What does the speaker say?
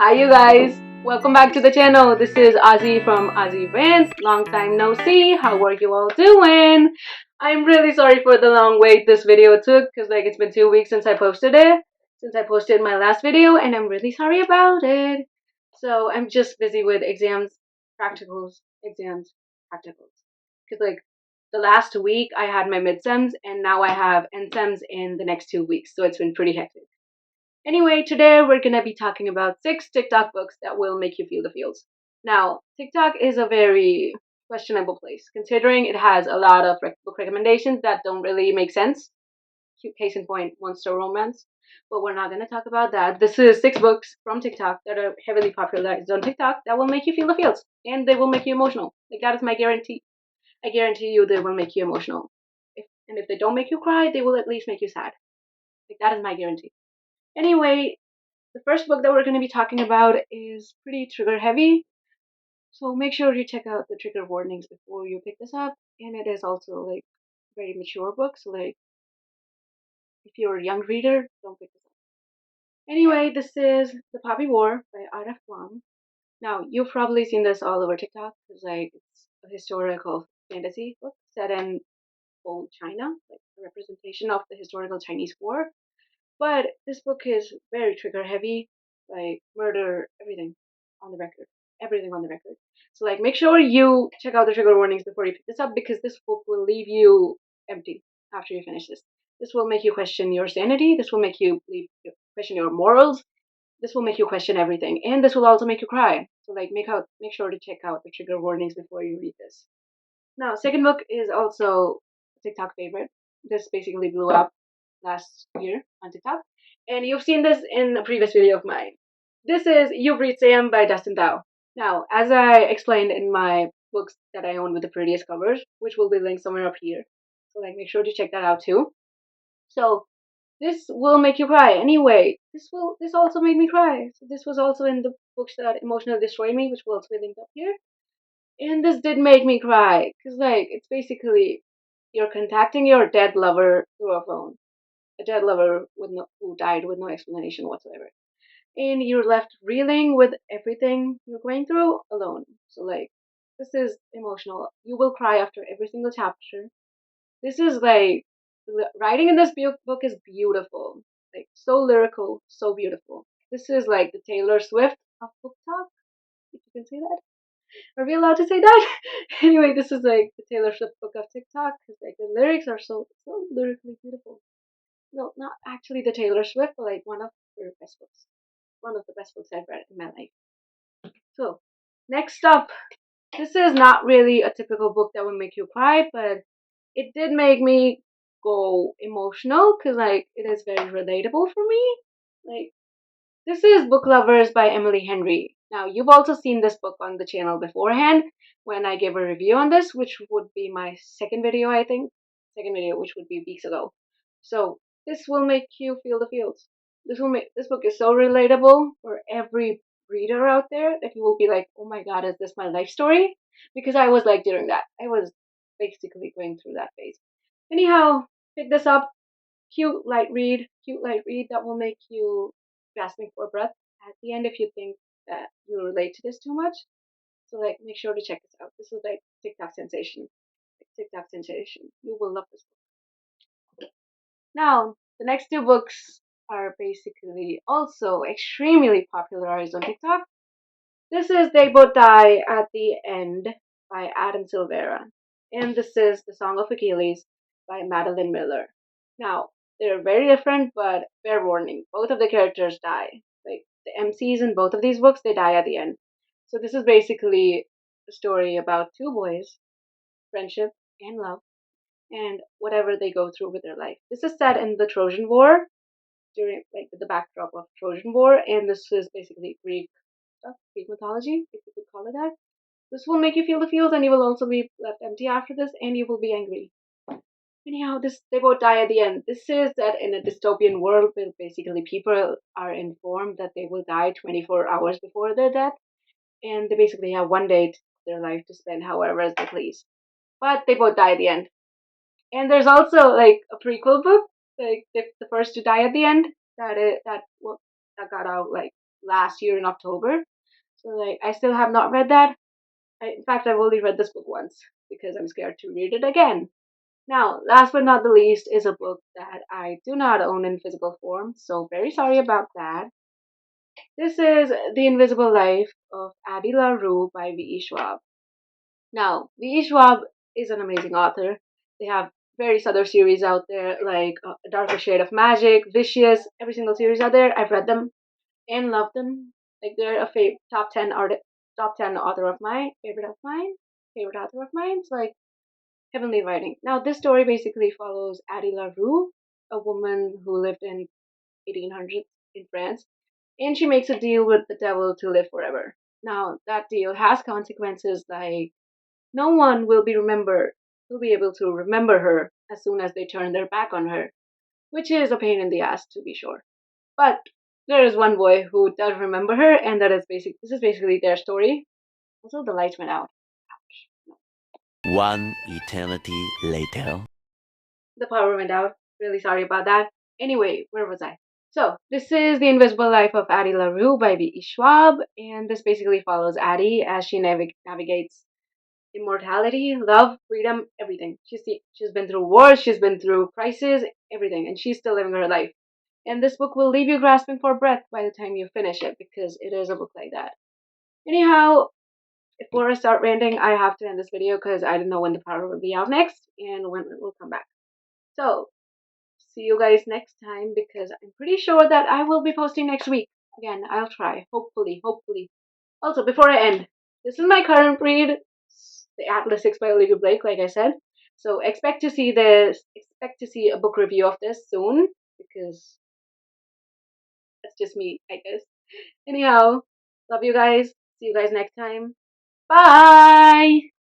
Hi you guys, welcome back to the channel. This is Ozzy from Ozzy Rants. Long time no see. How are you all doing? I'm really sorry for the long wait this video took because it's been 2 weeks since I posted it. Since I posted my last video, and I'm really sorry about it. So I'm just busy with exams, practicals, practicals. Because the last week I had my midsems and now I have endsems in the next 2 weeks. So it's been pretty hectic. Anyway, today we're gonna be talking about 6 TikTok books that will make you feel the feels. Now, TikTok is a very questionable place, considering it has a lot of book recommendations that don't really make sense. Case in point, Monster Romance. But we're not gonna talk about that. This is 6 books from TikTok that are heavily popularized on TikTok that will make you feel the feels, and they will make you emotional. That is my guarantee. I guarantee you they will make you emotional. If they don't make you cry, they will at least make you sad. That is my guarantee. Anyway, the first book that we're going to be talking about is pretty trigger heavy, so make sure you check out the trigger warnings before you pick this up. And it is also very mature book, so if you're a young reader, don't pick this up. Anyway, this is The Poppy War by Addie. Now, you've probably seen this all over TikTok because it's a historical fantasy book set in old China, a representation of the historical Chinese war. But this book is very trigger heavy, murder, everything on the record. Everything on the record. So make sure you check out the trigger warnings before you pick this up, because this book will leave you empty after you finish this. This will make you question your sanity. This will make you question your morals. This will make you question everything. And this will also make you cry. So make sure to check out the trigger warnings before you read this. Now, second book is also a TikTok favorite. This basically blew up last year on TikTok, and you've seen this in a previous video of mine. This is Yule Sam by Dustin Thao. Now, as I explained in my books that I own with the prettiest covers, which will be linked somewhere up here, so make sure to check that out too. So this will make you cry. Anyway, this also made me cry. So this was also in the books that emotionally destroyed me, which will also be linked up here. And this did make me cry, because it's basically you're contacting your dead lover through a phone. A dead lover who died with no explanation whatsoever. And you're left reeling with everything you're going through alone. So this is emotional. You will cry after every single chapter. This is writing in this book is beautiful. So lyrical, so beautiful. This is the Taylor Swift of book talk, if you can say that. Are we allowed to say that? Anyway, this is the Taylor Swift book of TikTok, because the lyrics are so lyrically beautiful. No, not actually the Taylor Swift, but one of her best books. One of the best books I've read in my life. So, next up, this is not really a typical book that would make you cry, but it did make me go emotional, because it is very relatable for me. This is Book Lovers by Emily Henry. Now, you've also seen this book on the channel beforehand when I gave a review on this, which would be my second video, I think. Second video, which would be weeks ago. So, this will make you feel the feels. This book is so relatable for every reader out there that you will be like, oh my god, is this my life story? Because I was during that. I was basically going through that phase. Anyhow, pick this up. Cute light read that will make you gasping for breath at the end if you think that you relate to this too much. So make sure to check this out. This is TikTok sensation. TikTok sensation. You will love this book. Now, the next 2 books are basically also extremely popularized on TikTok. This is They Both Die at the End by Adam Silvera. And this is The Song of Achilles by Madeline Miller. Now, they're very different, but fair warning, both of the characters die. The MCs in both of these books, they die at the end. So this is basically a story about 2 boys, friendship and love, and whatever they go through with their life. This is set in the Trojan War, during the backdrop of Trojan War, and this is basically Greek stuff, Greek mythology, if you could call it that. This will make you feel the feels, and you will also be left empty after this, and you will be angry. Anyhow, they both die at the end. This is that in a dystopian world where basically people are informed that they will die 24 hours before their death, and they basically have one day of their life to spend however as they please. But they both die at the end. And there's also a prequel book, the first to die at the end, that got out last year in October. So like I still have not read that. In fact, I've only read this book once because I'm scared to read it again. Now, last but not the least is a book that I do not own in physical form, so very sorry about that. This is The Invisible Life of Addie LaRue by V.E. Schwab. Now, V.E. Schwab is an amazing author. They have various other series out there, like A Darker Shade of Magic, Vicious, every single series out there. I've read them and love them. Like they're a top 10 author of mine, favorite author of mine. It's like heavenly writing. Now, this story basically follows Addie LaRue, a woman who lived in 1800s in France, and she makes a deal with the devil to live forever. Now, that deal has consequences like no one will be able to remember her as soon as they turn their back on her, which is a pain in the ass to be sure. But there is one boy who does remember her, and this is basically their story. Also, the lights went out. Ouch. One eternity later. The power went out. Really sorry about that. Anyway, where was I? So, this is The Invisible Life of Addie LaRue by V.E. Schwab, and this basically follows Addie as she navigates immortality, love, freedom, everything. She's been through wars, she's been through crises, everything, and she's still living her life. And this book will leave you grasping for breath by the time you finish it because it is a book like that. Anyhow, before I start ranting, I have to end this video because I don't know when the power will be out next and when it will come back. So, see you guys next time because I'm pretty sure that I will be posting next week. Again, I'll try. Hopefully, hopefully. Also, before I end, this is my current read, The Atlas 6 by Olivia Blake, like I said. So expect to see a book review of this soon because that's just me, I guess. Anyhow, love you guys. See you guys next time. Bye!